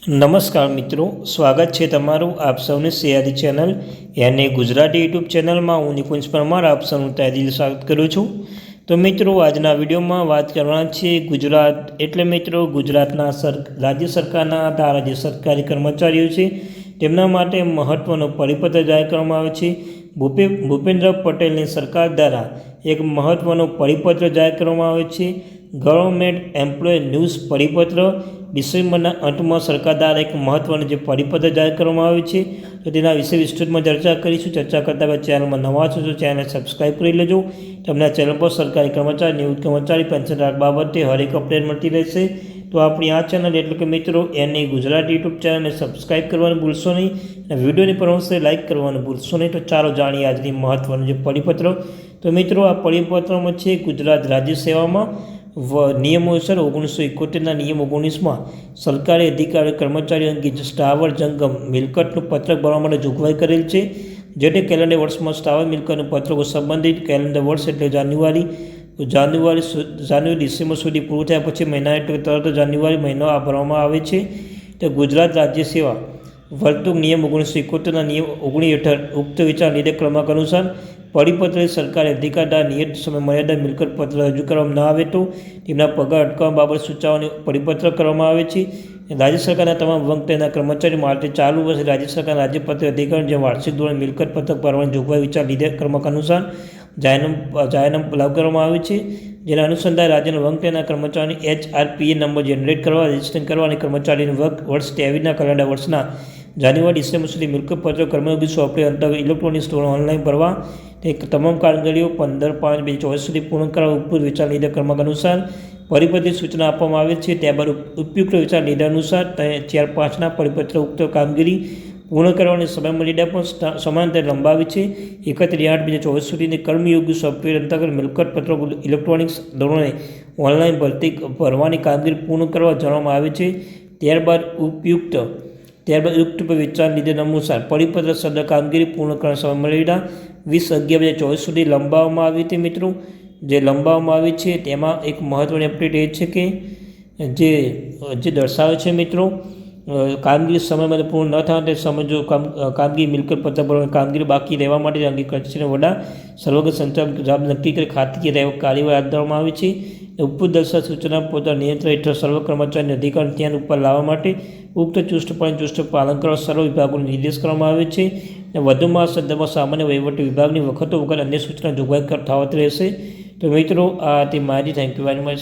નમસ્કાર મિત્રો, સ્વાગત છે તમારું આપ સૌની સયારી ચેનલ યાને ગુજરાતી યુટ્યુબ ચેનલમાં હું નિકુંજ પરમાર આપ સૌનું તહેદિલ સ્વાગત કરું છું। તો મિત્રો, આજના વિડીયોમાં વાત કરવાના છે ગુજરાત એટલે મિત્રો ગુજરાતના રાજ્ય સરકારના ધારા જે સરકારી કર્મચારીઓ છે તેમના માટે મહત્ત્વનો પરિપત્ર જાહેર કરવામાં આવે છે। ભૂપેન્દ્ર પટેલની સરકાર દ્વારા એક મહત્ત્વનો પરિપત્ર જાહેર કરવામાં આવે છે। ગવર્મેન્ટ એમ્પ્લોય ન્યૂઝ પરિપત્ર ડિસેમ્બરના અંતમાં સરકાર દ્વારા એક મહત્ત્વનો જે પરિપત્ર જાહેર કરવામાં આવે છે તો તેના વિશે વિસ્તૃતમાં ચર્ચા કરીશું। ચર્ચા કરતા પહેલાં ચેનલમાં નવા છો તો ચેનલ સબસ્ક્રાઈબ કરી લેજો। તમને આ ચેનલ પર સરકારી કર્મચારી, નિવૃત્ત કર્મચારી, પેન્શન બાબતે હરેક અપડેટ મળતી રહેશે। તો આપણી આ ચેનલ એટલે કે મિત્રો એની ગુજરાતી યુટ્યુબ ચેનલને સબસ્ક્રાઈબ કરવાનું ભૂલશો નહીં અને વિડીયોની પ્રવૃત્તિ લાઇક કરવાનું ભૂલશો નહીં। તો ચાલો જાણીએ આજની મહત્ત્વનું જે પરિપત્ર। તો મિત્રો, આ પરિપત્રમાં છે ગુજરાત રાજ્ય સેવામાં નિયમો અનુસાર 1971ના નિયમ 19માં સરકારી અધિકારી કર્મચારીઓ અંગે સ્થાવર જંગમ મિલકતનું પત્રક ભરવા માટે જોગવાઈ કરેલ છે। જે તે કેલેન્ડર વર્ષમાં સ્થાવર મિલકતનું પત્રકો સંબંધિત કેલેન્ડર વર્ષ એટલે જાન્યુઆરી ડિસેમ્બર સુધી પૂરું થયા પછી મહિના એટલે તરત જાન્યુઆરી મહિનો આ ભરવામાં આવે છે। તો ગુજરાત રાજ્ય સેવા વર્તુક નિયમ 1971ના નિયમ 19 હેઠળ ઉક્ત વિચાર નિર્દેશ ક્રમાંક અનુસાર પરિપત્ર સરકારી અધિકાર દ્વારા નિયત સમય મર્યાદા મિલકત પત્ર રજૂ કરવામાં ન આવે તો તેમના પગાર અટકાવવા બાબત સૂચનાઓને પરિપત્ર કરવામાં આવે છે। રાજ્ય સરકારના તમામ વંકટેના કર્મચારીઓ માટે ચાલુ વર્ષે રાજ્ય સરકારના રાજ્યપત્ર અધિકારી જે વાર્ષિક ધોરણે મિલકત પત્રક ભરવાની જોગવાઈ વિચાર નિર્દેશ ક્રમાંક અનુસાર જાહેરનામું લાગુ કરવામાં આવે છે। જેના અનુસંધાને રાજ્યના વંકટેના કર્મચારીઓની HRPA નંબર જનરેટ કરવા, રજીસ્ટ્રેશન કરવા અને કર્મચારીની વર્ષ ટેવીના કેલેન્ડર વર્ષના જાન્યુઆરી ડિસેમ્બર સુધી મિલકત પત્ર કર્મયોગી સોફ્ટવેર અંતર્ગત ઇલેક્ટ્રોનિક સ્ટોર ઓનલાઈન ભરવા તે તમામ કામગીરીઓ 15/5/2024 સુધી પૂર્ણ કરવા ઉપયુક્ત વિચાર નિર્દેશ ક્રમાંક અનુસાર પરિપત્રની સૂચના આપવામાં આવે છે। ત્યારબાદ ઉપયુક્ત વિચાર નિર્દેશ અનુસાર 4/5ના પરિપત્ર ઉક્ત કામગીરી પૂર્ણ કરવાની સમયમર્યાદા પણ સમાંતર લંબાવી છે। 31/8/2024 સુધીની કર્મયોગી સોફ્ટવેર અંતર્ગત મિલકત પત્રકો ઇલેક્ટ્રોનિક્સ ધોરણે ઓનલાઈન ભરવાની કામગીરી પૂર્ણ કરવા જણાવવામાં આવે છે। ત્યારબાદ ઉપયુક્ત વિચાર નિર્દેશ અનુસાર પરિપત્ર સદર કામગીરી પૂર્ણ કરવાની સમયમર્યાદા 20/11/2024 સુધી લંબાવવામાં આવી હતી। મિત્રો, જે લંબાવવામાં આવી છે તેમાં એક મહત્ત્વની અપડેટ એ છે કે જે દર્શાવે છે મિત્રો કામગીરી સમયમાં પૂર્ણ ન થાય તે સમય જો કામગીરી મિલકત પત્ર ભરવાની કામગીરી બાકી રહેવા માટે અંગે કચેરીના વડા સર્વગ્ર સંચાલક જવાબ નક્કી કરી ખાતરી કાર્યવાહી હાથ ધરવામાં આવી છે। ઉપયુક્ત દર્શાવ સૂચના પોતાના નિયંત્રણ હેઠળ સર્વ કર્મચારીના અધિકાર ધ્યાન ઉપર લાવવા માટે ઉક્ત ચુસ્તપણે પાલન કરવા સર્વ વિભાગોને નિર્દેશ કરવામાં આવે છે। વધુમાં સંદર્ભમાં સામાન્ય વહીવટી વિભાગની વખતો વખત અન્ય સૂચના જોગવાઈ થવાતી રહેશે। તો મિત્રો, આ તે માહિતી. Thank you very much.